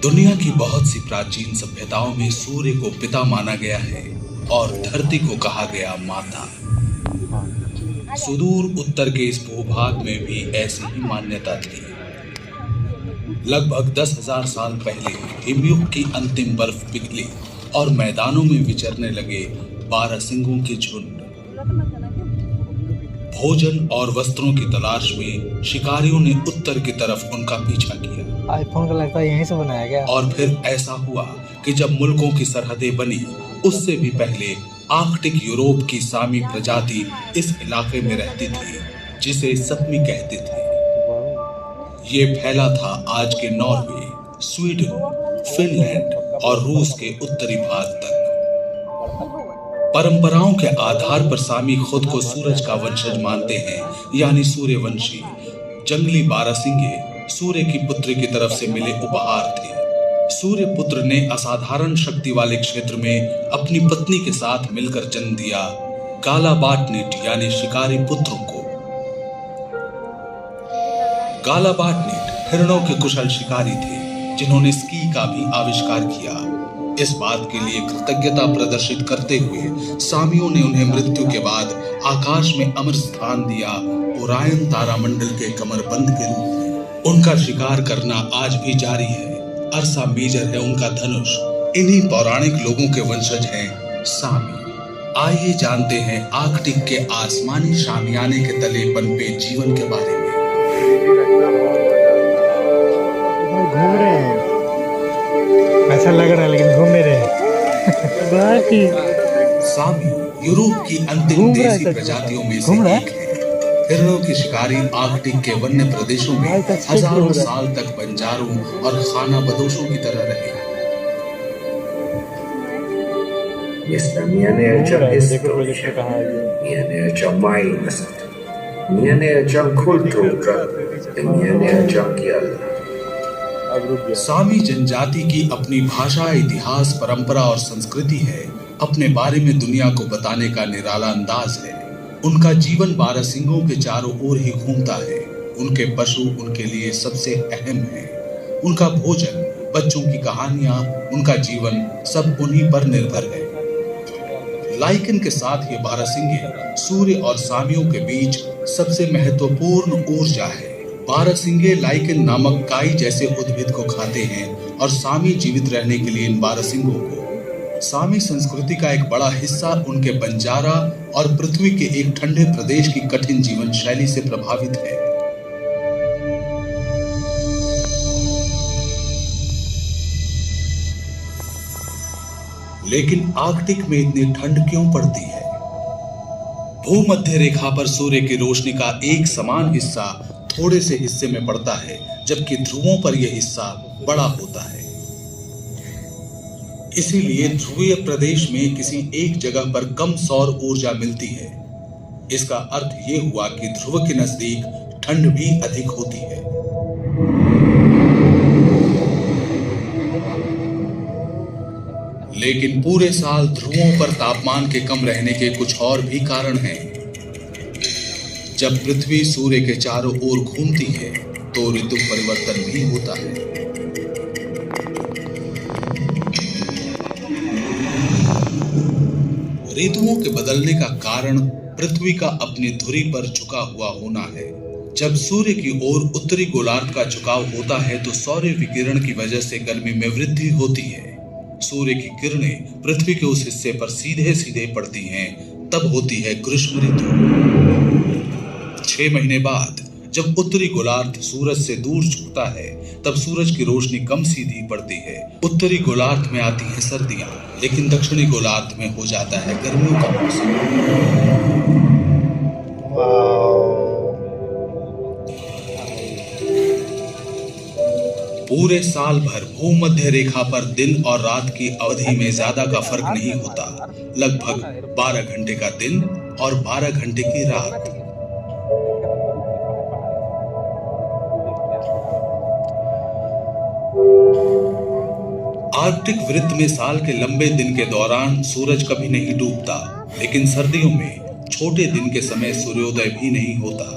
दुनिया की बहुत सी प्राचीन सभ्यताओं में सूर्य को पिता माना गया है और धरती को कहा गया माता। सुदूर उत्तर के इस भूभाग में भी ऐसी ही मान्यता थी। लगभग 10,000 साल पहले हिमयुग की अंतिम बर्फ पिघली और मैदानों में विचरने लगे 12 सिंहों के झुंड। भोजन और वस्त्रों की तलाश में शिकारियों ने उत्तर की तरफ उनका पीछा किया। आईफोन का लगता है यहीं से बनाया गया। और फिर ऐसा हुआ कि जब मुल्कों की सरहदें बनी, उससे भी पहले आर्कटिक यूरोप की सामी प्रजाति इस इलाके में रहती थी, जिसे सप्मी कहते थे। ये फैला था आज के नॉर्वे, स्वीडन, फिनलैंड और रूस के उत्तरी भाग तक। परंपराओं के आधार पर सामी खुद को सूरज का वंशज मानते हैं, यानी सूर्यवंशी। जंगली बारहसिंगे सूर्य की पुत्री की तरफ से मिले उपहार थे। सूर्य पुत्र ने असाधारण शक्ति वाले क्षेत्र में अपनी पत्नी के साथ मिलकर जन्म दिया गालाबाटनिट यानी शिकारी पुत्रों को। गालाबाटनिट हिरणों के कुशल शिकारी थे, जिन्होंने स्की का भी आविष्कार किया। इस बात के लिए कृतज्ञता प्रदर्शित करते हुए सामियों ने उन्हें मृत्यु के बाद आकाश में अमर स्थान दिया, ओरायन तारामंडल के कमरबंद के रूप में। उनका शिकार करना आज भी जारी है। अर्सा मेजर है उनका धनुष। इन्हीं पौराणिक लोगों के वंशज हैं सामी। आइए जानते हैं आर्कटिक के आसमानी शामियाने के तले पनपे जीवन के बारे में। घूम रहे हैं, ऐसा लग रहा है, लेकिन घूम नहीं रहे। सामी यूरोप की अंतिम देसी प्रजातियों में से एक है। हिरणों की शिकारी आर्कटिक के वन्य प्रदेशों में हजारों साल तक बंजारों और खाना बदोशों की तरह रहे। सामी जनजाति की अपनी भाषा, इतिहास, परंपरा और संस्कृति है। अपने बारे में दुनिया को बताने का निराला अंदाज है। उनका जीवन बारहसिंगों के चारों ओर ही घूमता है। उनके पशु उनके लिए सबसे अहम है। उनका भोजन, बच्चों की कहानियां, उनका जीवन सब उन्हीं पर निर्भर है। लाइकन के साथ ये बारहसिंगे सूर्य और सामियों के बीच सबसे महत्वपूर्ण ऊर्जा है। बारहसिंगे लाइकन नामक काई जैसे उद्भिद को खाते हैं और सामी जीवित रहने के लिए इन बारहसिंगों को। सामी संस्कृति का एक बड़ा हिस्सा उनके बंजारा और पृथ्वी के एक ठंडे प्रदेश की कठिन जीवन शैली से प्रभावित है। लेकिन आर्कटिक में इतनी ठंड क्यों पड़ती है? भूमध्य रेखा पर सूर्य की रोशनी का एक समान हिस्सा थोड़े से हिस्से में पड़ता है, जबकि ध्रुवों पर यह हिस्सा बड़ा होता है। इसीलिए ध्रुवीय प्रदेश में किसी एक जगह पर कम सौर ऊर्जा मिलती है। इसका अर्थ ये हुआ कि ध्रुव के नजदीक ठंड भी अधिक होती है। लेकिन पूरे साल ध्रुवों पर तापमान के कम रहने के कुछ और भी कारण हैं। जब पृथ्वी सूर्य के चारों ओर घूमती है तो ऋतु परिवर्तन भी होता है। ऋतुओं के बदलने का कारण पृथ्वी का अपनी धुरी पर झुका हुआ होना है। जब सूर्य की ओर उत्तरी गोलार्ध का झुकाव होता है तो सौर्य विकिरण की वजह से गर्मी में वृद्धि होती है। सूर्य की किरणें पृथ्वी के उस हिस्से पर सीधे सीधे पड़ती हैं, तब होती है ग्रीष्म ऋतु। 6 महीने बाद जब उत्तरी गोलार्ध सूरज से दूर झुकता है, तब सूरज की रोशनी कम सीधी पड़ती है। उत्तरी गोलार्ध में आती है सर्दियां, लेकिन दक्षिणी गोलार्ध में हो जाता है गर्मियों का मौसम। पूरे साल भर भूमध्य रेखा पर दिन और रात की अवधि में ज्यादा का फर्क नहीं होता। लगभग 12 घंटे का दिन और 12 घंटे की रात। आर्कटिक वृत्त में साल के लंबे दिन के दौरान सूरज कभी नहीं डूबता, लेकिन सर्दियों में छोटे दिन के समय सूर्योदय भी नहीं होता।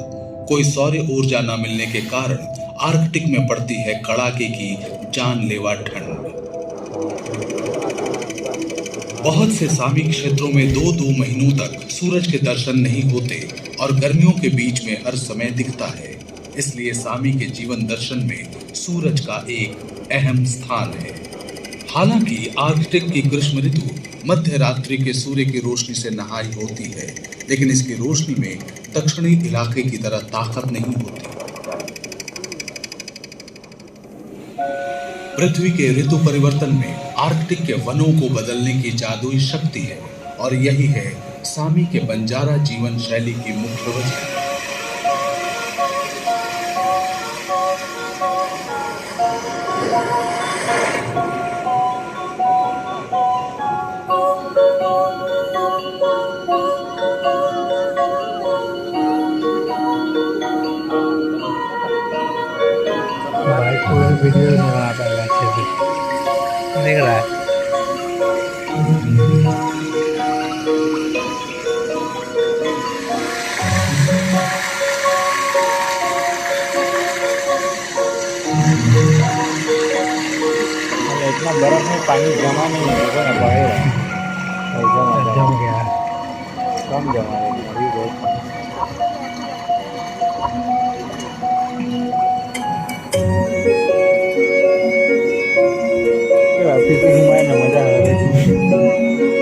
कोई सौर्य ऊर्जा न मिलने के कारण आर्कटिक में पड़ती है कड़ाके की जानलेवा ठंड। बहुत से सामी क्षेत्रों में 2-2 महीनों तक सूरज के दर्शन नहीं होते और गर्मियों के बीच में हर समय दिखता है। इसलिए सामी के जीवन दर्शन में सूरज का एक अहम स्थान है। हालांकि आर्कटिक की ग्रीष्म ऋतु मध्य रात्रि के सूर्य की रोशनी से नहाई होती है, लेकिन इसकी रोशनी में दक्षिणी इलाके की तरह ताकत नहीं होती। पृथ्वी के ऋतु परिवर्तन में आर्कटिक के वनों को बदलने की जादुई शक्ति है और यही है सामी के बंजारा जीवन शैली की मुख्य वजह। भाई पूरा वीडियो नहीं बना पाएगा अच्छे से, देख रहा है। इतना बर्फ में पानी जमा नहीं है, देखो ना बहेगा जम गया। कम जमा है अभी बहुत। घुमाया ना, मजा आ रहा था।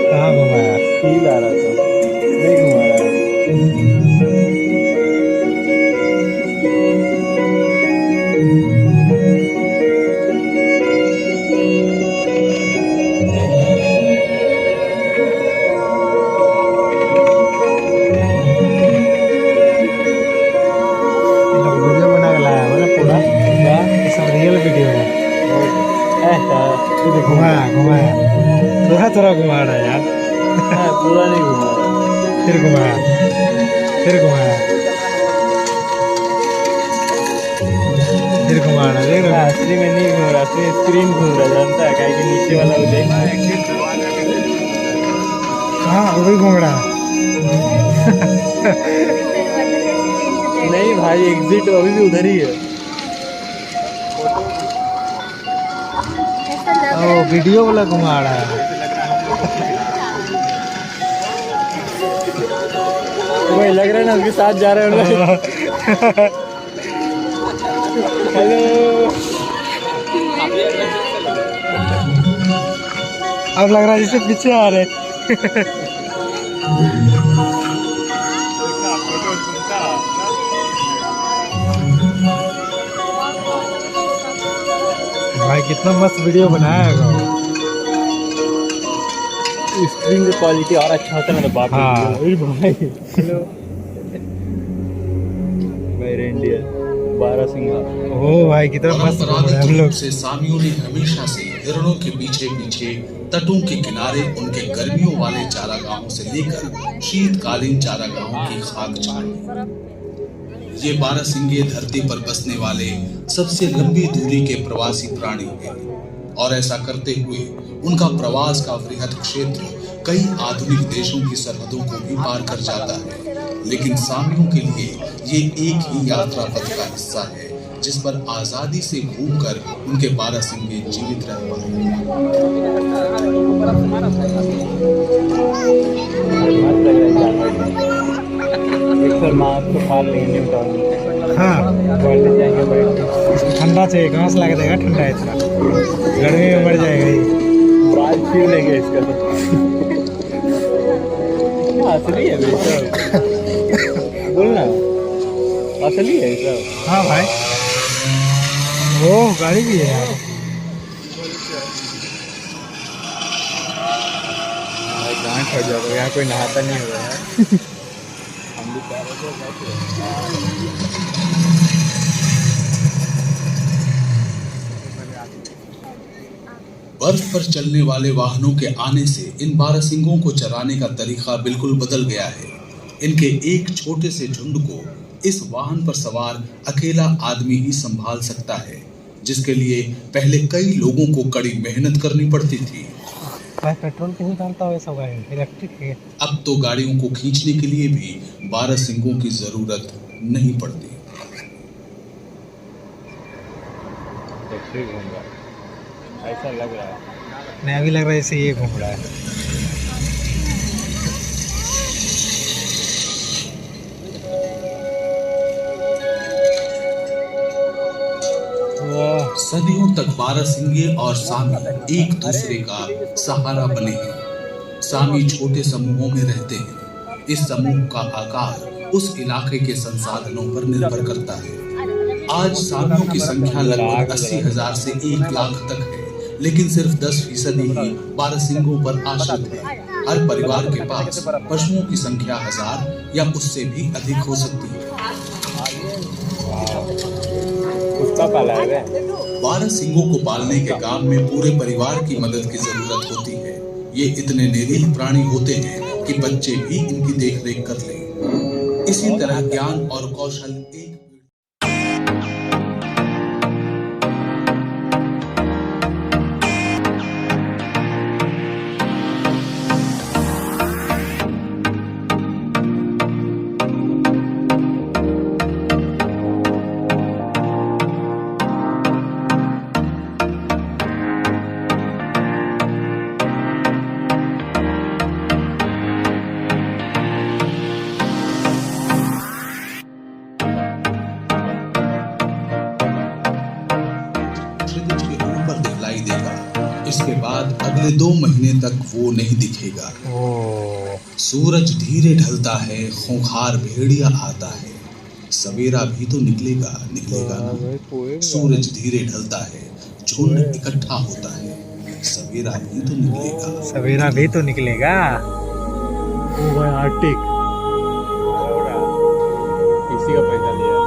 कहाँ घुमाया? फील आ रहा था, नहीं घुमा रहा है। वीडियो बना के लाया है ना पूरा, ये सब रियल वीडियो है। घुमाया घुमाया थोड़ा घुमा रहा है यार। पूरा नहीं घुमा रहा, फिर घुमाया फिर घुमा रहा, देख रहा है। असली में नहीं घूम रहा, असली स्क्रीन घूम रहा, जानता है क्या कि नीचे वाला वो देख। हाँ वो भी घूम रहा है। नहीं भाई, एग्जिट अभी भी उधर ही है। ओ वीडियो वाला घुमा रहा है। वही लग रहा है ना, उसके साथ जा रहे हैं हम लोग। हेलो, अब लग रहा है जैसे पीछे आ रहे। भाई कितना मस्त वीडियो बनाया है। स्क्रीन की क्वालिटी और अच्छा होता है ना, बाप रे। हाँ। भाई हेलो भाई, रेंडियर बारहसिंगा। ओ भाई कितना मस्त बना रहे हैं हम परंपरागत लोग। रूप से सामियों ने हमेशा से हिरणों के पीछे पीछे तटों के किनारे उनके गर्मियों वाले चारागाहों से लेकर शीतकालीन चारागाहों की खाक छानी। ये बारहसिंगे धरती पर बसने वाले सबसे लंबी दूरी के प्रवासी प्राणी हैं और ऐसा करते हुए उनका प्रवास का वृहद क्षेत्र कई आधुनिक देशों की सरहदों को भी पार कर जाता है। लेकिन सामियों के लिए ये एक ही यात्रा पथ का हिस्सा है जिस पर आजादी से घूमकर उनके बारहसिंगे जीवित रह पाए। मस्त लग रहा है जानवर। एक बार माँ तो पार लेंगे न्यूटन। हाँ बैठ जाएंगे, बैठ ठंडा चाहिए, कहाँ से लगा देगा ठंडा इतना, गर्मी में मर जाएगा ये। बाल छीन लेंगे इसका तो। असली है भाई सब, बोलना असली है सब। हाँ भाई, ओह गाड़ी भी है यार। गाँव खड़ जाओगे, यहाँ कोई नहाता नहीं होगा यार। हम भी चाह रहे थे। बर्फ पर चलने वाले वाहनों के आने से इन बारहसिंगों को चराने का तरीका बिल्कुल बदल गया है। इनके एक छोटे से झुंड को इस वाहन पर सवार अकेला आदमी ही संभाल सकता है, जिसके लिए पहले कई लोगों को कड़ी मेहनत करनी पड़ती थी। भाई पेट्रोल क्यों डालता हो सब गाड़ी, इलेक्ट्रिक है। अब तो गाड़ियों को खींचने के लिए भी बारहसिंगों की जरूरत नहीं पड़ती। इलेक्ट्रिक होगा। ऐसा लग रहा है। नहीं अभी लग रहा है जैसे ये घूम रहा है। वाह सदियों तक बारहसिंगे और सामी एक दूसरे का सहारा बने हैं। सामी छोटे समूहों में रहते हैं। इस समूह का आकार उस इलाके के संसाधनों पर निर्भर करता है। आज सामियों की संख्या लगभग 80,000 से 1 लाख तक है, लेकिन सिर्फ 10% ही बारहसिंगों पर आश्रित है। हर परिवार के पास पशुओं की संख्या 1000 या उससे भी अधिक हो सकती है। कुत्ता पाला है। बारहसिंगों को पालने के काम में पूरे परिवार की मदद की जरूरत होती है। ये इतने निरीह प्राणी होते हैं कि बच्चे भी इनकी देखरेख कर लें। इसी तरह ज्ञान और कौशल एक क्षितिज के ऊपर दिखलाई देगा। इसके बाद अगले 2 महीने तक वो नहीं दिखेगा। सूरज धीरे ढलता है, खूंखार भेड़िया आता है। सवेरा भी तो निकलेगा ना। सूरज धीरे ढलता है, झुंड इकट्ठा होता है। सवेरा भी तो निकलेगा। सवेरा भी तो निकलेगा। ओ भाई आर्टिक इसी का पैसा लिया।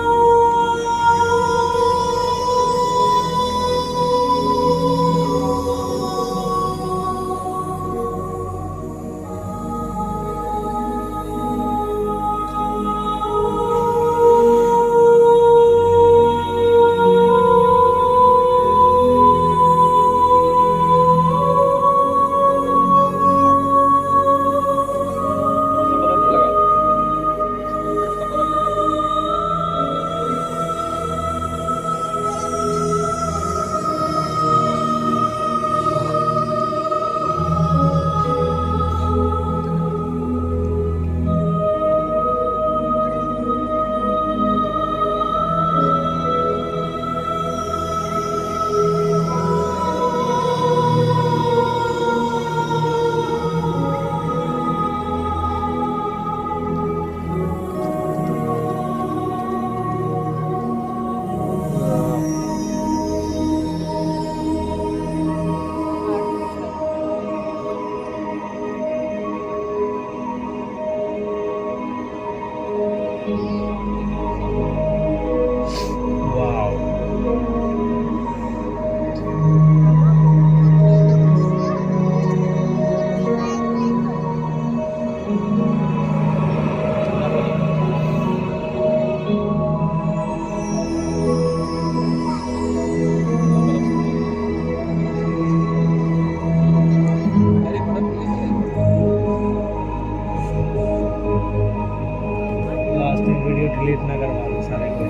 वीडियो डिलीट ना करवा दो सारे को।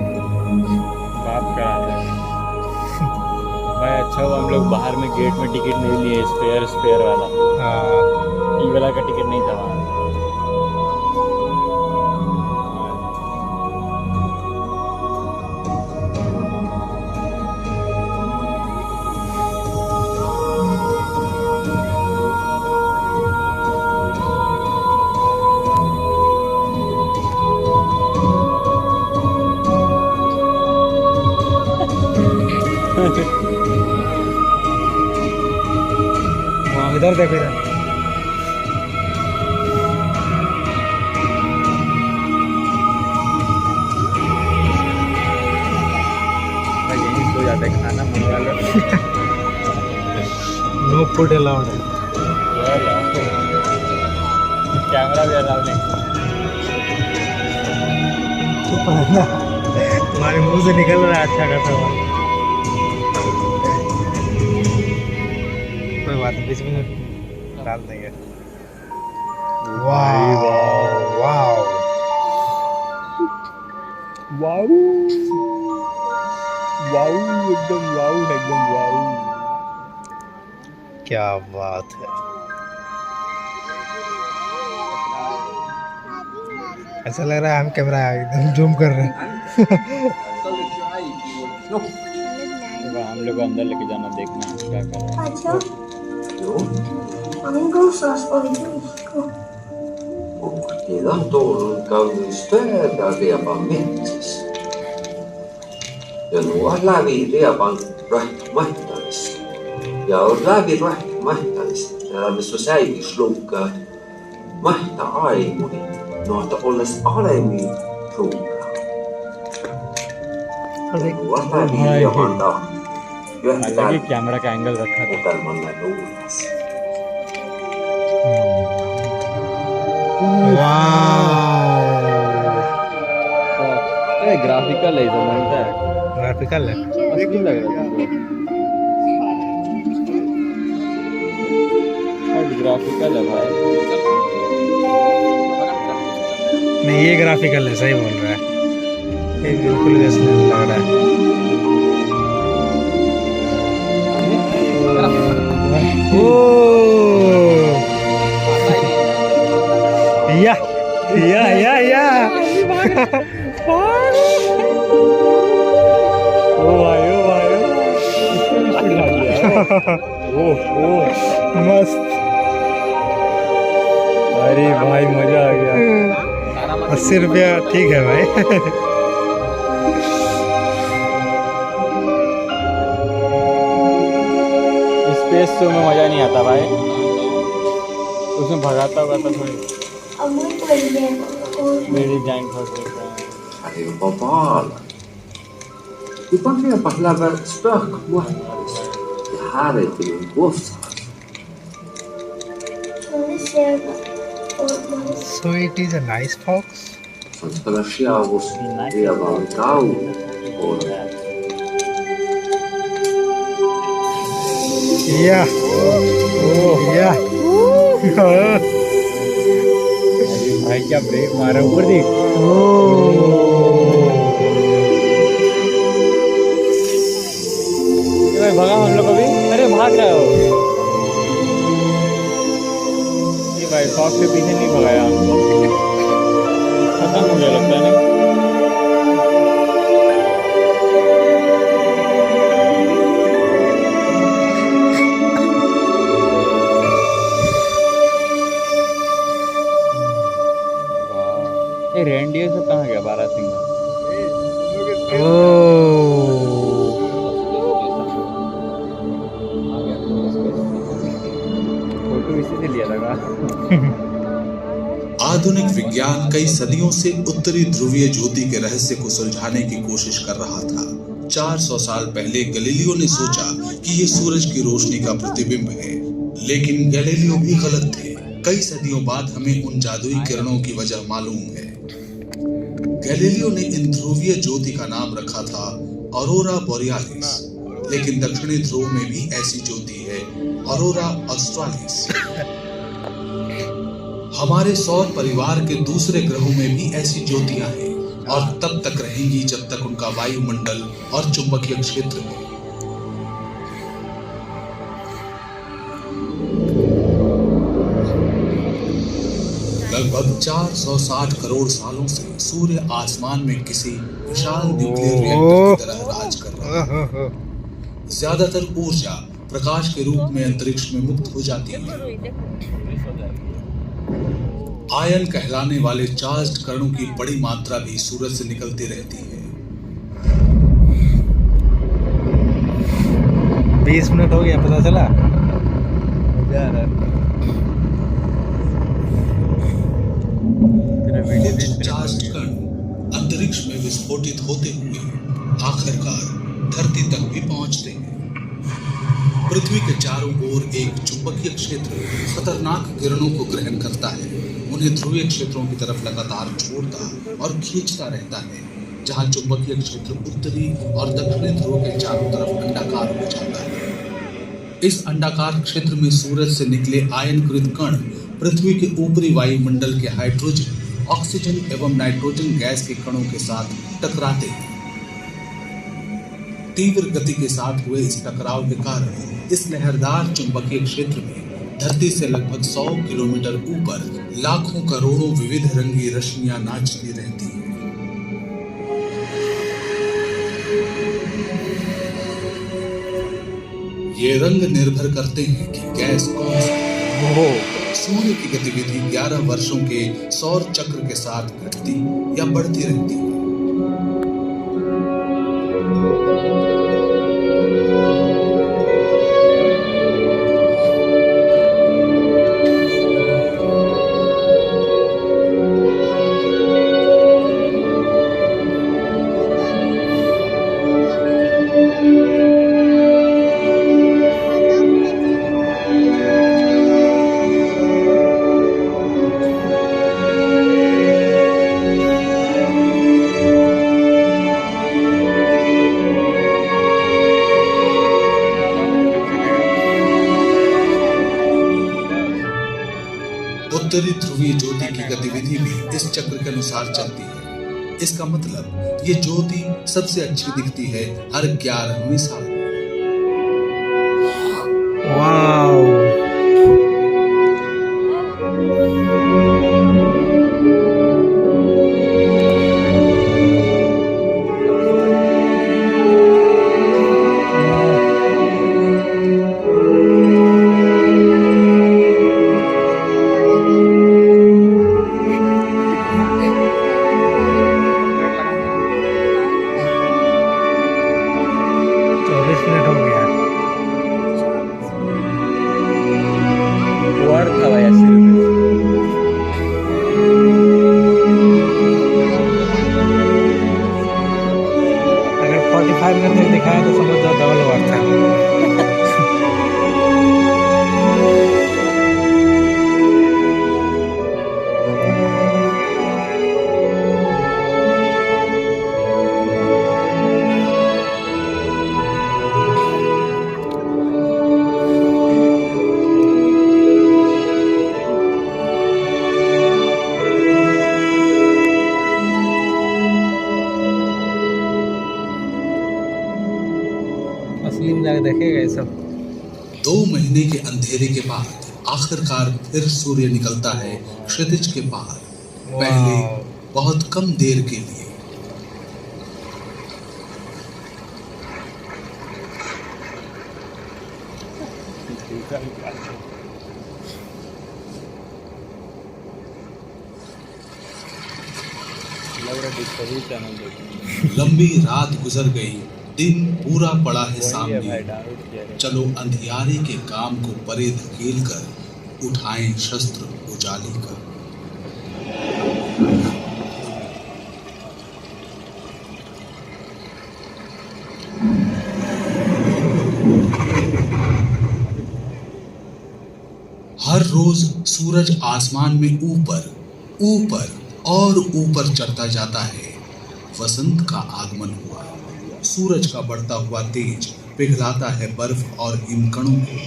बात कराते हैं भाई। अच्छा हुआ हम लोग बाहर में गेट में टिकट नहीं लिए, स्पेयर वाला। ई वाला का टिकट नहीं था वहाँ। वहाँ इधर देखो इधर। यहीं सो जाता है खाना मंगवा लो। नो फूड अलाउड है। कैमरा भी अलाउड नहीं। हमारे मुंह से निकल रहा है अच्छा खासा हुआ। कोई बात नहीं, बीच में डाल देंगे। वाह वाह वाऊ वाऊ एकदम वाऊ है, एकदम वाऊ। क्या बात है। ऐसा लग रहा है हम कैमरा एकदम जूम कर रहे हैं। हम लोग को अंदर लेके जाना, देखना है क्या कर रहे हैं। Aja. Angusas politiikko. Niillä on tullut kaunistöitä riepan metsissä. Ja nuo lävi riepan rahtamahtaisi. Ja on lävi rahtamahtaisi. Täällä missä säivis lukkaa mahta aimuni. Noita olles alemmin lukkaa. Nuo lävi riepan tahti. अलग ही camera का angle रखा था। वाह, graphical है, बनता है graphical है। असली लग रहा है, ग्राफिकल है भाई। नहीं ये ग्राफिकल है, सही बोल रहा है, ये बिल्कुल वैसा लग रहा है। या या ओ भाई ओ मस्त। अरे भाई मजा आ गया। 80 रुपया ठीक है भाई। स्पेस शो में मजा नहीं आता भाई, उसमें भगाता हुआ था थोड़ी। Muito bem. मेरी जाइन फंस गई। Ei jopa vaala. Jopa riepas lävä spökmuottaisi. Ja hääretilun vuossa. So it is a nice fox. Sanskala siavus rievan kau. Yeah. Yeah. भाई क्या ब्रेक मारा, ऊपर देख। भाई भगा हम लोग अभी, अरे भाग रहा हो ये भाई, फॉक्स के पीछे नहीं भगाया हमको, खत्म हो गया लगता है ना। रेंडियर से कहाँ गया बारासिंगा? फोटो इसी से लिया लगा। आधुनिक विज्ञान कई सदियों से उत्तरी ध्रुवीय ज्योति के रहस्य को सुलझाने की कोशिश कर रहा था। 400 साल पहले गैलीलियो ने सोचा कि ये सूरज की रोशनी का प्रतिबिंब है, लेकिन गैलीलियो भी गलत थे। कई सदियों बाद हमें उन जादुई किरणों की वजह मालूम है। गैलीलियो ने इन ध्रुवीय ज्योति का नाम रखा था ऑरोरा बोरियालिस, लेकिन दक्षिणी ध्रुव में भी ऐसी ज्योति है, ऑरोरा ऑस्ट्रालिस। हमारे सौर परिवार के दूसरे ग्रहों में भी ऐसी ज्योतियां हैं और तब तक रहेंगी जब तक उनका वायुमंडल और चुंबकीय क्षेत्र है। लगभग 460 करोड़ सालों से सूर्य आसमान में किसी विशाल न्यूक्लियर रिएक्टर की तरह राज कर रहा है। ज्यादातर ऊर्जा प्रकाश के रूप में अंतरिक्ष में मुक्त हो जाती है। आयन कहलाने वाले चार्ज्ड कणों की बड़ी मात्रा भी सूरज से निकलती रहती है। 20 मिनट हो गया, पता चला? चार्ज्ड कण अंतरिक्ष में विस्फोटित होते हुए आखिरकार धरती तक भी पहुंचते हैं। पृथ्वी के चारों ओर एक चुंबकीय क्षेत्र खतरनाक किरणों को ग्रहण करता है, उन्हें ध्रुवीय क्षेत्रों की तरफ लगातार छोड़ता और खींचता रहता है, जहां चुंबकीय क्षेत्र उत्तरी और दक्षिणी ध्रुव के चारों तरफ अंडाकार हो जाता है। इस अंडाकार क्षेत्र में सूरज से निकले आयनकृत कण पृथ्वी के ऊपरी वायुमंडल के हाइड्रोजन, ऑक्सीजन एवं नाइट्रोजन गैस के कणों के साथ टकराते हैं। तीव्र गति के साथ हुए इस टकराव के कारण इस लहरदार चुंबकीय क्षेत्र में धरती से लगभग 100 किलोमीटर ऊपर लाखों करोड़ों विविध रंगी रश्मियां नाचती रहती हैं। ये रंग निर्भर करते हैं कि गैस कौन सी है। सूर्य की गतिविधि 11 वर्षों के सौर चक्र के साथ घटती या बढ़ती रहती है। उत्तरी ध्रुवीय ज्योति की गतिविधि भी इस चक्र के अनुसार चलती है। इसका मतलब ये ज्योति सबसे अच्छी दिखती है हर 11वें साल में। वाओ, अगर 45 करके दिखाया तो समझ जाओ डबल वर्थ है। असली में जाके देखेगा ये सब। 2 महीने के अंधेरे के बाद आखिरकार फिर सूर्य निकलता है क्षितिज के पार, पहले बहुत कम देर के लिए। लंबी रात गुजर गई, दिन पूरा पड़ा है सामने। चलो अंधियारे के काम को परे धकेल कर उठाएं शस्त्र उजाले का। हर रोज सूरज आसमान में ऊपर ऊपर और ऊपर चढ़ता जाता है। वसंत का आगमन हुआ। सूरज का बढ़ता हुआ तेज पिघलाता है बर्फ और हिमकणों को।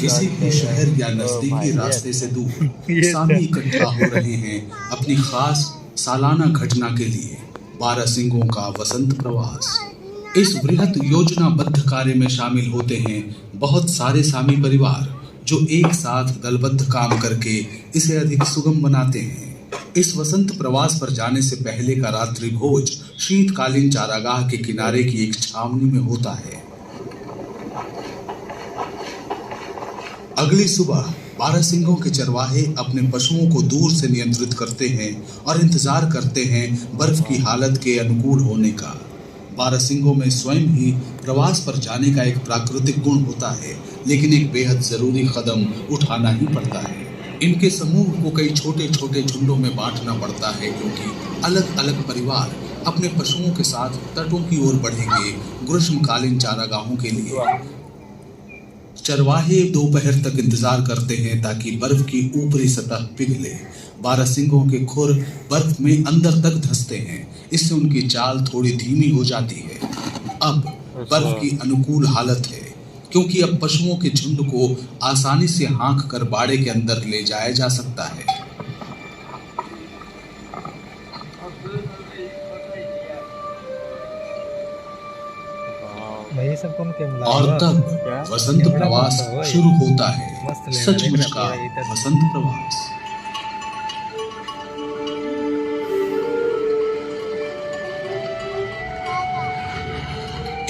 किसी भी शहर या नजदीकी रास्ते से दूर सामी इकट्ठा हो रहे हैं अपनी खास सालाना घटना के लिए, बारहसिंघों का वसंत प्रवास। इस वृहत योजनाबद्ध कार्य में शामिल होते हैं बहुत सारे सामी परिवार जो एक साथ दलबद्ध काम करके इसे अधिक सुगम बनाते हैं। इस वसंत प्रवास पर जाने से पहले का रात्रि भोज शीतकालीन चारागाह के किनारे की एक छावनी में होता है। अगली सुबह बारहसिंघों के चरवाहे अपने पशुओं को दूर से नियंत्रित करते हैं और इंतजार करते हैं बर्फ की हालत के अनुकूल होने का। बारहसिंघों में स्वयं ही प्रवास पर जाने का एक प्राकृतिक गुण होता है, लेकिन एक बेहद जरूरी कदम उठाना ही पड़ता है। इनके समूह को कई छोटे छोटे झुंडों में बांटना पड़ता है, क्योंकि अलग अलग परिवार अपने पशुओं के साथ तटों की ओर बढ़ेंगे ग्रीष्मकालीन चारागाहों के लिए। चरवाहे दोपहर तक इंतजार करते हैं ताकि बर्फ की ऊपरी सतह पिघले। बारहसिंघों के खुर बर्फ में अंदर तक धंसते हैं, इससे उनकी चाल थोड़ी धीमी हो जाती है। अब बर्फ की अनुकूल हालत है, क्योंकि अब पशुओं के झुंड को आसानी से हाँक कर बाड़े के अंदर ले जाया जा सकता है। भाई ये सब कौन के मिला और हुआ? तब वसंत प्रवास शुरू होता है, मस्त ले रहा है, सचमुच देख का रहा है, इधर। वसंत प्रवास।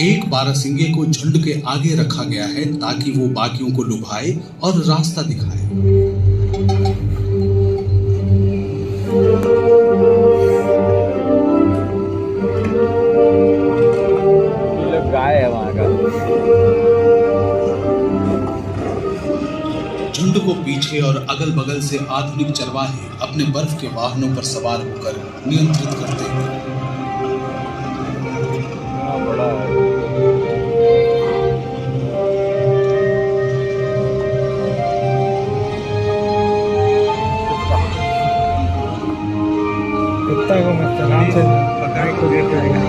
एक बारहसिंगे को झुंड के आगे रखा गया है ताकि वो बाकियों को लुभाए और रास्ता दिखाए। ये लोग गाय है वहाँ का। झुंड को पीछे और अगल बगल से आधुनिक चरवाहे अपने बर्फ के वाहनों पर सवार होकर नियंत्रित करते हैं। हाँ, बड़ा है। कुत्ता को मत आराम से पकाए को देर जाएगा।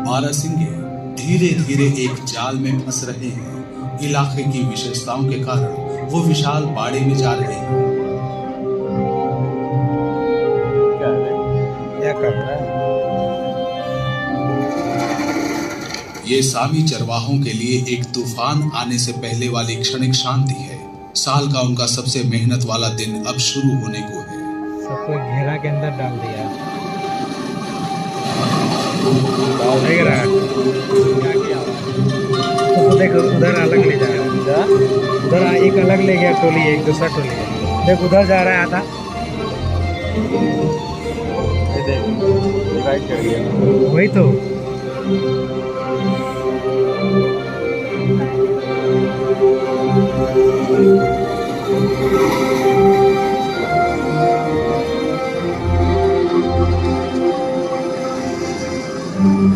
बारहसिंगे धीरे धीरे एक जाल में फंस रहे हैं। इलाके की विशेषताओं के कारण वो विशाल बाड़े में जा रहे हैं। क्या कर रहा है? ये सामी चरवाहों के लिए एक तूफान आने से पहले वाली क्षणिक शांति है। साल का उनका सबसे मेहनत वाला दिन अब शुरू होने को है। सबको घेरा के अंदर डाल दिया। देख रहा है क्या किया? तो देख उधर अलग ले जा रहा है, उधर एक अलग ले गया टोली, एक दूसरा टोली देख उधर जा रहा है आधा। ये देख, डिवाइड कर दिया। वही तो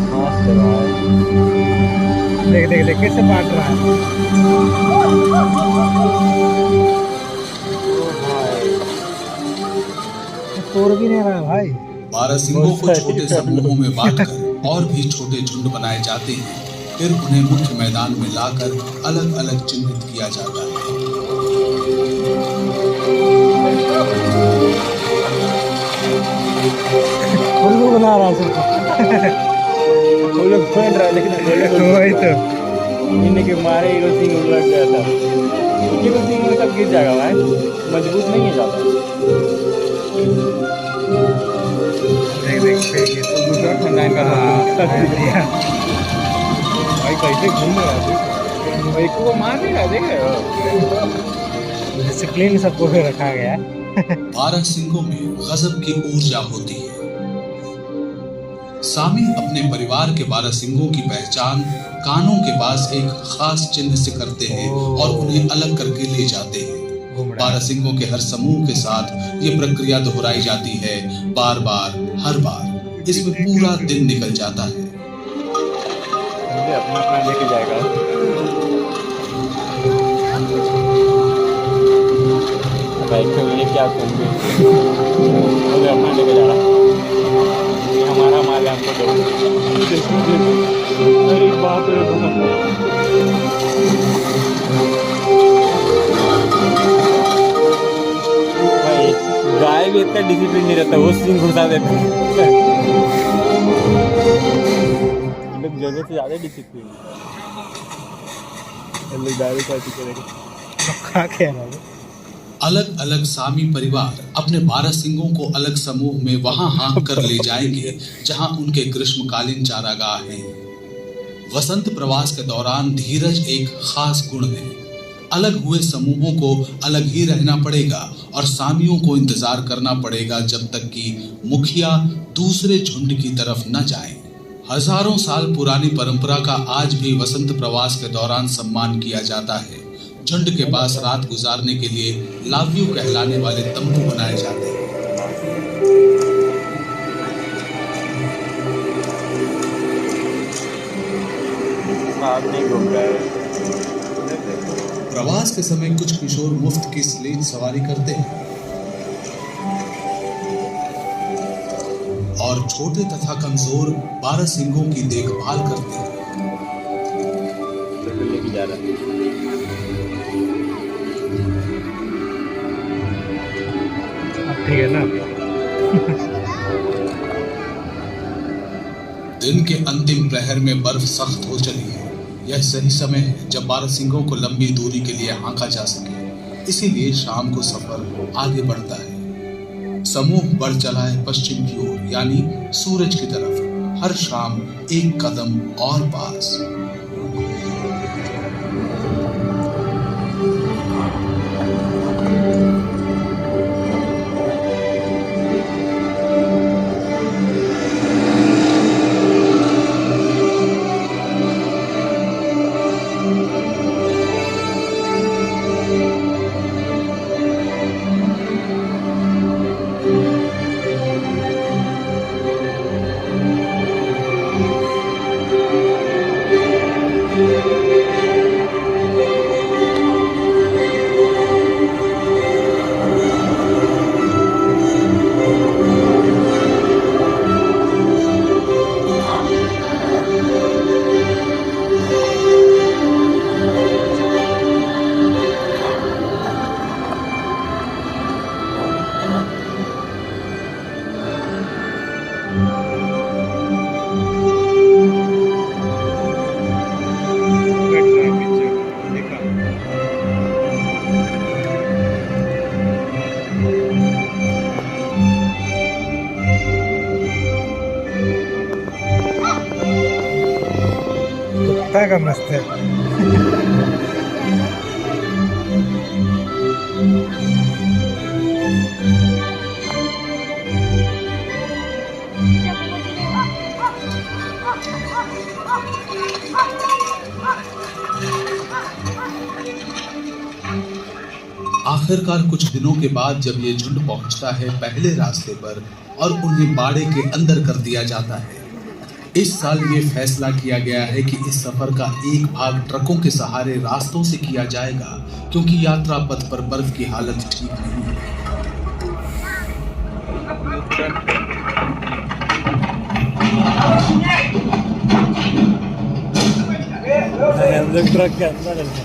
मस्त है भाई। देख देख देख कैसे बांट रहा है। तोड़ भी नहीं रहा भाई। बारहसिंगों को छोटे समूहों में बांटकर और भी छोटे झुंड बनाए जाते हैं। फिर उन्हें मुख्य मैदान में लाकर अलग अलग चिन्हित किया जाता है। उल्लू बना रहा है वो लोग फेंट रहा है, लेकिन वही तो इन्हें के मारे हीरो सिंह उलट गया था। हीरो सिंह में सब गिर जाएगा भाई, मजबूत नहीं है ज़्यादा। देख देख देख तो दूसरा ठंडा का भाई कैसे घूम रहा है, भाई को मार नहीं रहा, देख रहे हो। डिसिप्लिन सबको भी रखा गया है। बारहसिंगों में गजब की ऊर्जा होती है। सामी अपने परिवार के बारहसिंगों की पहचान कानों के पास एक खास चिन्ह से करते हैं और उन्हें अलग करके ले जाते हैं। बारहसिंगों के हर समूह के साथ ये प्रक्रिया दोहराई जाती है, बार बार, हर बार। इसमें पूरा दिन निकल जाता है। अपना अपना लेके जाएगा। भाई तो ये क्या तुम भी अपना लेके जा रहा, ये हमारा माल है, हमको दो। अरे बाप रे बाप। भाई गाय भी इतना डिसिप्लिन नहीं रहता, वो सिंह घुसा देता है। लोग जरूरत से ज्यादा डिसिप्लिन लोग दारू पार्टी करेंगे। अलग अलग सामी परिवार अपने बारहसिंगों को अलग समूह में वहां हाँक कर ले जाएंगे जहां उनके ग्रीष्मकालीन चारागाह हैं। वसंत प्रवास के दौरान धीरज एक खास गुण है। अलग हुए समूहों को अलग ही रहना पड़ेगा और सामियों को इंतजार करना पड़ेगा जब तक कि मुखिया दूसरे झुंड की तरफ न जाए। हजारों साल पुरानी परंपरा का आज भी वसंत प्रवास के दौरान सम्मान किया जाता है। झुंड के पास रात गुजारने के लिए लाव्यू कहलाने वाले तंबू बनाए जाते हैं। प्रवास के समय कुछ किशोर मुफ्त की स्लेज सवारी करते हैं और छोटे तथा कमजोर बारहसिंगों की देखभाल करते हैं। लेके जा रहा है। ठीक है ना। दिन के अंतिम प्रहर में बर्फ सख्त हो चली है। यह सही समय है जब बारहसिंगों को लंबी दूरी के लिए हाँका जा सके। इसीलिए शाम को सफर आगे बढ़ता है। समूह बढ़ चला है पश्चिम की ओर, यानी सूरज की तरफ। हर शाम एक कदम और पास। कुत्ता का मस्त है। आखिरकार कुछ दिनों के बाद जब ये झुंड पहुंचता है पहले रास्ते पर और उन्हें बाड़े के अंदर कर दिया जाता है। इस साल ये फैसला किया गया है कि इस सफर का एक भाग ट्रकों के सहारे रास्तों से किया जाएगा, क्योंकि यात्रा पथ पर बर्फ की हालत ठीक नहीं है। हम लोग ट्रक के अंदर हैं।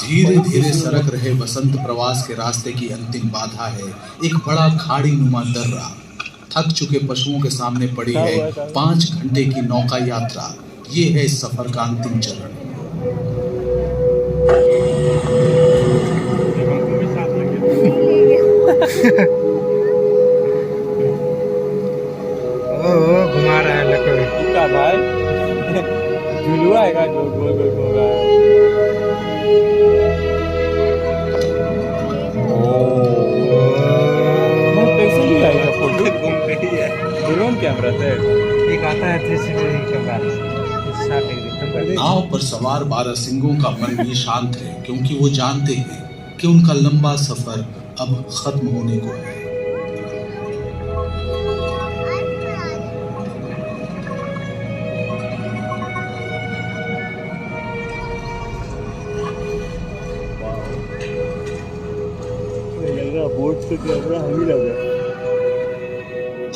धीरे धीरे सरक रहे वसंत प्रवास के रास्ते की अंतिम बाधा है एक बड़ा खाड़ी नुमा दर्रा। थक चुके पशुओं के सामने पड़ी है 5 घंटे की नौका यात्रा। ये है इस सफर का अंतिम चरण। ओ घुमा रहा है लकड़ी। कितना भाई झुलुआ है का गोल गोल गोल घूम रहा है। कैसे लिया है फोटो? घूमते ही है। ड्रोन कैमरा से एक आता है 360 कैमरा। नाव पर सवार बारहसिंगों का मन भी शांत है, क्योंकि वो जानते हैं कि उनका लंबा सफर अब खत्म होने को है। बोट से कैमरा हमी लगा।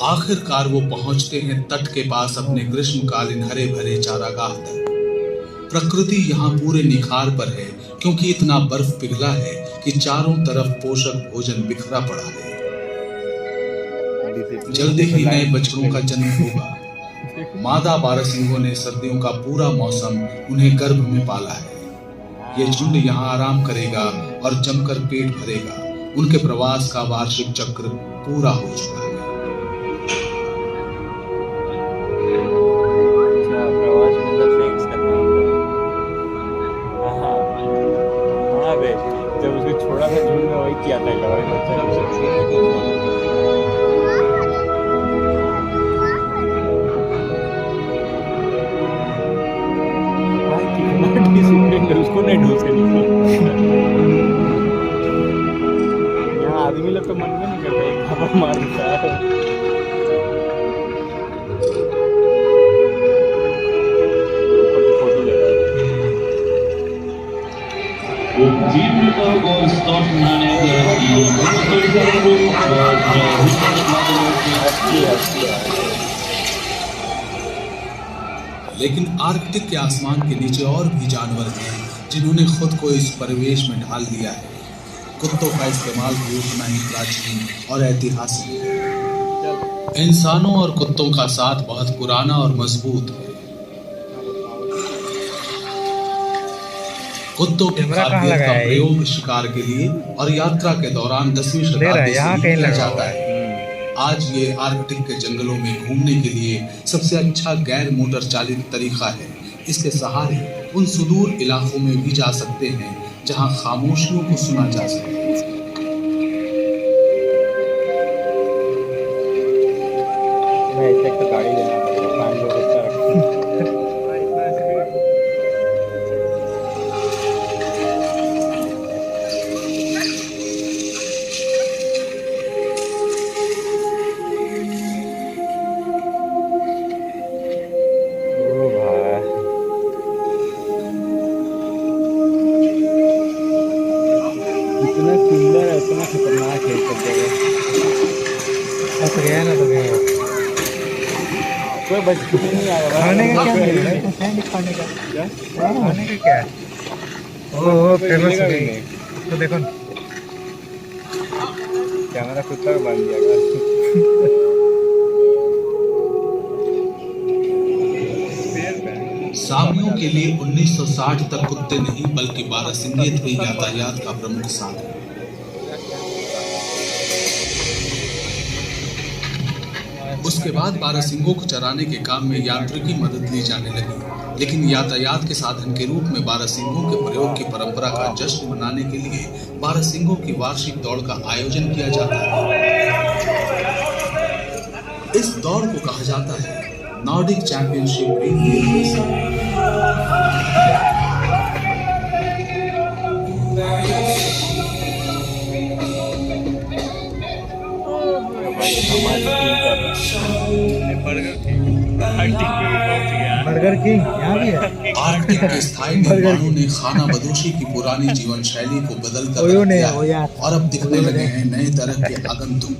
आखिरकार वो पहुंचते हैं तट के पास अपने ग्रीष्मकालीन हरे भरे चारागाह तक। प्रकृति यहाँ पूरे निखार पर है, क्योंकि इतना बर्फ पिघला है कि चारों तरफ पोषक भोजन बिखरा पड़ा है। जल्दी ही नए बछड़ों का जन्म होगा। मादा बारहसिंगों ने सर्दियों का पूरा मौसम उन्हें गर्भ में पाला है। ये झुंड यहाँ आराम करेगा और जमकर पेट भरेगा। उनके प्रवास का वार्षिक चक्र पूरा हो चुका है। जब उसको छोड़ा था झुंड में वही किया था उसको नहीं ढूंढ के यहाँ आदमी लोग तो मन में नहीं करता एक खबर मार देता है। वो जीव लेकिन आर्कटिक के आसमान के नीचे और भी जानवर हैं जिन्होंने खुद को इस परिवेश में ढाल लिया है। कुत्तों का इस्तेमाल भी उतना ही प्राचीन और ऐतिहासिक है। इंसानों और कुत्तों का साथ बहुत पुराना और मजबूत है। कुत्तों के खाद्य का प्रयोग शिकार के लिए और यात्रा के दौरान 10वीं शताब्दी से किया जाता है। आज ये आर्कटिक के जंगलों में घूमने के लिए सबसे अच्छा गैर मोटर चालित तरीका है। इसके सहारे उन सुदूर इलाकों में भी जा सकते हैं जहां खामोशियों को सुना जा सके। गाड़ी लेना इतना सुंदर है, इतना खतरनाक है सब जगह। तो गया ना, तो गया। कोई बच नहीं आएगा। खाने का क्या मिल रहा है? खाने का क्या? खाने का क्या है? ओह फेमस हो गई। तो देखो कैमरा कुत्ता को बांध दिया गया। सामियों के लिए 1960 तक कुत्ते नहीं बल्कि बारहसिंगे थे यातायात का प्रमुख साधन। उसके बाद बारहसिंगों को चराने के काम में यांत्रिकी मदद ली जाने लगी, लेकिन यातायात के साधन के रूप में बारहसिंगों के प्रयोग की परंपरा का जश्न मनाने के लिए बारहसिंगों की वार्षिक दौड़ का आयोजन किया जाता है। इस दौड़ को कहा जाता है Nordic championship racing. Burger king यहाँ भी है। आर्कटिक के स्थायी निर्माणों ने खाना बदोशी की पुरानी जीवन शैली को बदल कर रख दिया है और अब दिखने लगे हैं नए तरह के आगंतुक।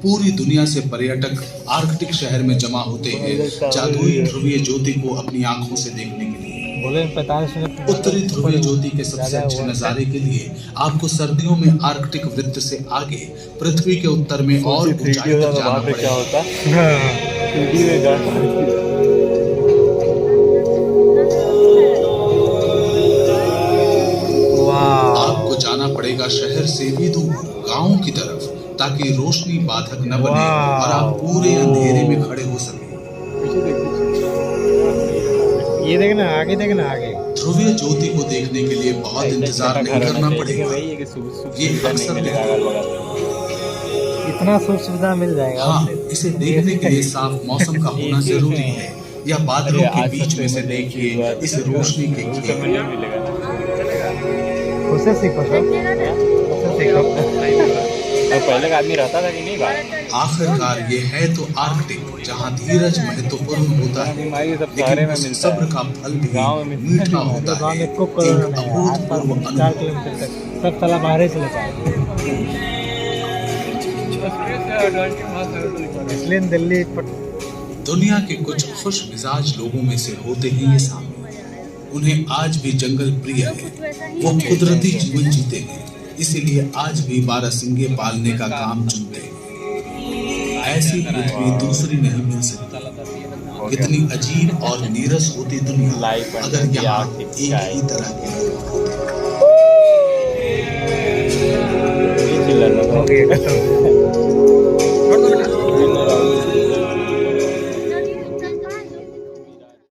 पूरी दुनिया से पर्यटक आर्कटिक शहर में जमा होते हैं जादुई ध्रुवीय ज्योति को अपनी आंखों से देखने के लिए। उत्तरी ध्रुवीय ज्योति के सबसे अच्छे नजारे के लिए आपको सर्दियों में आर्कटिक वृत्त से आगे पृथ्वी के उत्तर में और ऊंचाई तक जाना पड़ेगा। आपको जाना पड़ेगा शहर से भी दूर गांव की तरफ, ताकि रोशनी बाधक न बने और आप पूरे अंधेरे में खड़े हो सके। ये देखना आगे, देखना आगे। ध्रुवीय ज्योति को देखने के लिए बहुत इंतजार नहीं करना पड़ेगा। ये अक्सर इतना सुख सुविधा मिल जाएगा। हाँ, इसे देखने के लिए साफ मौसम का होना जरूरी है। या बादलों के बीच में से देखिए इस रोशनी के खेल। उसे सीखो सब, उसे सीखो। तो पहले का आदमी रहता था कि नहीं बाहर? आखिरकार ये है तो आर्कटिक, जहाँ धीरज महत्वपूर्ण होता है, लेकिन उस सब्र का फल भी मीठा होता है। एक अभूतपूर्व अनुभव। 4 किलोमीटर तक सब साला बाहर ही चले जाए। इसलिए दिल्ली दुनिया के कुछ खुश मिजाज लोगों में से होते हैं ये सामी। उन्हें आज भी जंगल प्रिय है। वो कुदरती जीवन जीते हैं, इसीलिए आज भी बारहसिंगे पालने का काम चुनते हैं। ऐसी पृथ्वी दूसरी नहीं मिल सकती। कितनी अजीब और नीरस होती दुनिया अगर यहाँ एक ही तरह के लोग होते।